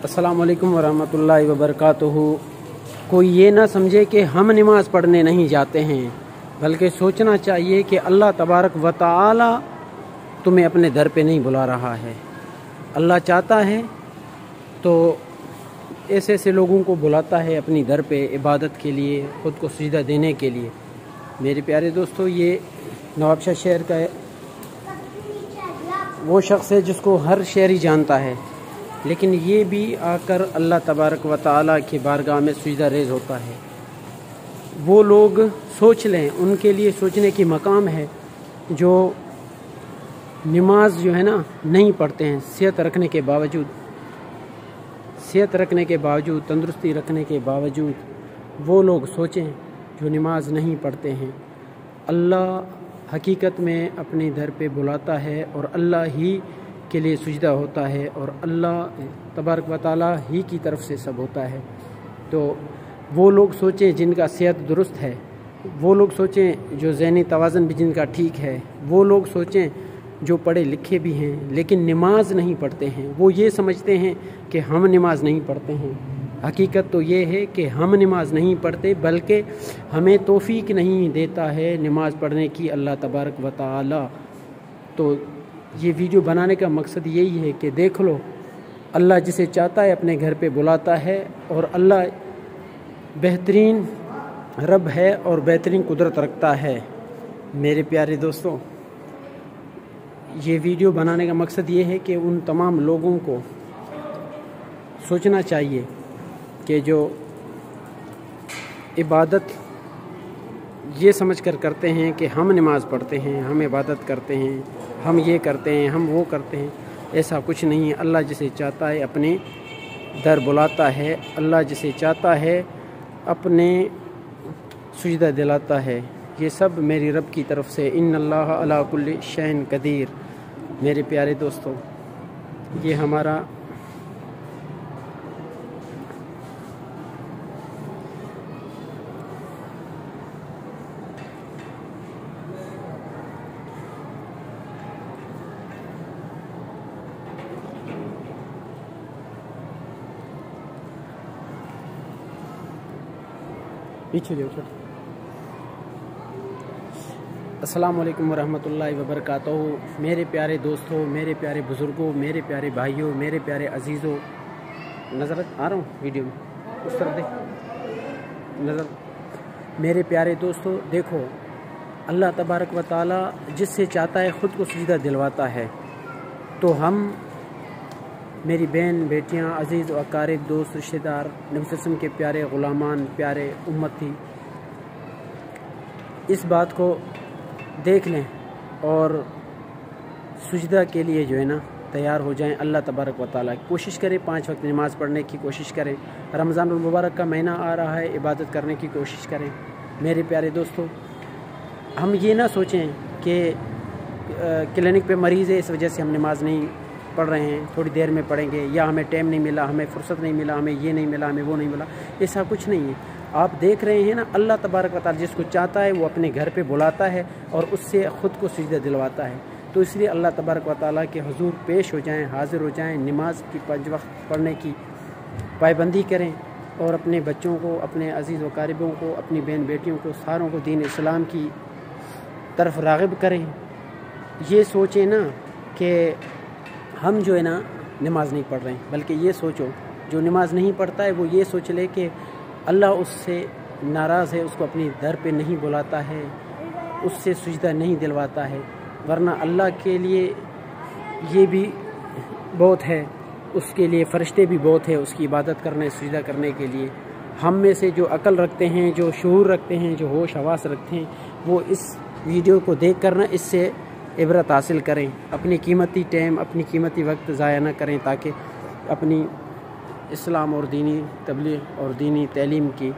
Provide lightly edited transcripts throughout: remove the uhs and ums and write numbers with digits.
अस्सलाम वालेकुम वरहमतुल्लाहि वबरकातुहू। कोई ये ना समझे कि हम नमाज़ पढ़ने नहीं जाते हैं, बल्कि सोचना चाहिए कि अल्लाह तबारक व तआला तुम्हें अपने दर पे नहीं बुला रहा है। अल्लाह चाहता है तो ऐसे ऐसे लोगों को बुलाता है अपनी दर पे इबादत के लिए, ख़ुद को सजदा देने के लिए। मेरे प्यारे दोस्तों, ये नवाबशाह शहर का वो शख्स है जिसको हर शहरी जानता है, लेकिन ये भी आकर अल्लाह तबारक व तआला की बारगाह में सजदा रेज़ होता है। वो लोग सोच लें, उनके लिए सोचने की मकाम है जो नमाज जो है ना नहीं पढ़ते हैं, सेहत रखने के बावजूद, तंदुरुस्ती रखने के बावजूद वो लोग सोचें जो नमाज नहीं पढ़ते हैं। अल्लाह हकीकत में अपने दर पे बुलाता है और अल्लाह ही के लिए सजदा होता है और अल्लाह तबारक व तआला ही की तरफ से सब होता है। तो वो लोग सोचें जिनका सेहत दुरुस्त है, वो लोग सोचें जो ज़हनी तवाज़ुन भी जिनका ठीक है, वो लोग सोचें जो पढ़े लिखे भी हैं लेकिन नमाज नहीं पढ़ते हैं। वो ये समझते हैं कि हम नमाज नहीं पढ़ते हैं। हकीकत तो ये है कि हम नमाज नहीं पढ़ते, बल्कि हमें तौफीक नहीं देता है नमाज पढ़ने की अल्लाह तबारक व तआला। तो ये वीडियो बनाने का मकसद यही है कि देख लो, अल्लाह जिसे चाहता है अपने घर पे बुलाता है और अल्लाह बेहतरीन रब है और बेहतरीन कुदरत रखता है। मेरे प्यारे दोस्तों, ये वीडियो बनाने का मकसद ये है कि उन तमाम लोगों को सोचना चाहिए कि जो इबादत ये समझकर करते हैं कि हम नमाज पढ़ते हैं, हम इबादत करते हैं, हम ये करते हैं, हम वो करते हैं, ऐसा कुछ नहीं है। अल्लाह जिसे चाहता है अपने दर बुलाता है, अल्लाह जिसे चाहता है अपने सजदा दिलाता है। ये सब मेरी रब की तरफ से, इन्नल्लाह अला कुल्ली शैइन कदीर। मेरे प्यारे दोस्तों, ये हमारा पीछे जो अस्सलाम वालेकुम वरहमतुल्लाहि वबरकातुहू। मेरे प्यारे दोस्तों, मेरे प्यारे बुज़ुर्गों, मेरे प्यारे भाइयों, मेरे प्यारे अजीज़ों, नज़र आ रहा हूँ वीडियो में, उस तरफ देख नज़र। मेरे प्यारे दोस्तों, देखो, अल्लाह तबारक व तआला जिससे चाहता है ख़ुद को सजदा दिलवाता है। तो हम, मेरी बहन बेटियां, अजीज़ अकारिब, दोस्त, रिश्तेदार, नबी वसल्लम के प्यारे ग़ुलामान, प्यारे उम्मती, इस बात को देख लें और सजदा के लिए जो है ना तैयार हो जाएं। अल्लाह तबारक व तआला कोशिश करें, 5 वक्त नमाज़ पढ़ने की कोशिश करें। रमज़ानुल मुबारक का महीना आ रहा है, इबादत करने की कोशिश करें। मेरे प्यारे दोस्तों, हम ये ना सोचें कि क्लिनिक पे मरीज़ है इस वजह से हम नमाज नहीं पढ़ रहे हैं, थोड़ी देर में पढ़ेंगे, या हमें टाइम नहीं मिला, हमें फुर्सत नहीं मिला, हमें ये नहीं मिला, हमें वो नहीं मिला। ऐसा कुछ नहीं है। आप देख रहे हैं ना, अल्लाह तबारक व तआला जिसको चाहता है वो अपने घर पे बुलाता है और उससे ख़ुद को सजदा दिलवाता है। तो इसलिए अल्लाह तबारक व तआला के हुजूर पेश हो जाएं, हाज़िर हो जाएं, नमाज की 5 वक्त पढ़ने की पाबंदी करें और अपने बच्चों को, अपने अजीज़ व क़रीबों को, अपनी बहन बेटियों को, सारों को दीन इस्लाम की तरफ राग़िब करें। ये सोचें ना कि हम जो है ना नमाज नहीं पढ़ रहे हैं, बल्कि ये सोचो जो नमाज नहीं पढ़ता है वो ये सोच ले कि अल्लाह उससे नाराज़ है, उसको अपनी दर पे नहीं बुलाता है, उससे सजदा नहीं दिलवाता है। वरना अल्लाह के लिए ये भी बहुत है, उसके लिए फ़रिश्ते भी बहुत है उसकी इबादत करने, सजदा करने के लिए। हम में से जो अक्ल रखते हैं, जो शऊर रखते हैं, जो होश हवास रखते हैं, वो इस वीडियो को देख कर ना इससे इबरत हासिल करें। अपनी कीमती टाइम, अपनी कीमती वक्त ज़ाया न करें, ताकि अपनी इस्लाम और दीनी तबलीग और दीनी तालीम की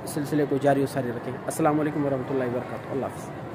सिलसिले को जारी व सारी रखें। अस्सलाम वालेकुम वरहमतुल्लाहि वबरकातुहू। अल्लाह हाफ़िज़।